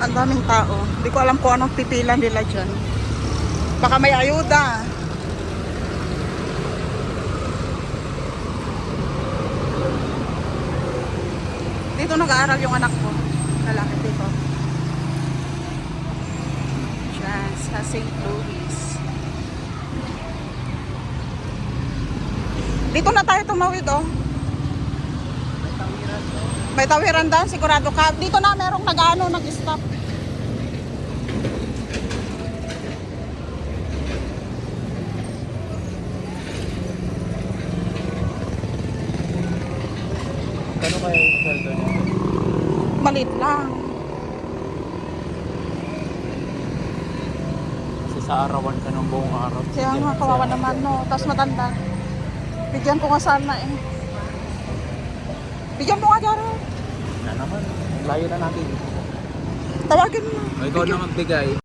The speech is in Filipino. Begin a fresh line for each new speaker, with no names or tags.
Ang daming tao. Hindi ko alam kung anong pipila nila dyan. Baka may ayuda. Dito nag-aaral yung anak ko. Lalaki dito. Diyan sa St. Louis. Dito na tayo tumawid, oh. May tawiran doon, sigurado ka. Dito na merong nag-stop.
Kano kaya yung sweldo niya?
Malit lang.
Kasi sa arawan ka ng buong araw.
Kaya nga, kawawa naman, no. Tapos matanda. Bigyan ko nga sana, eh. Bigyan mo nga, Jaro.
Na naman. Layo na natin.
Tawagin mo.
O ikaw na magbigay.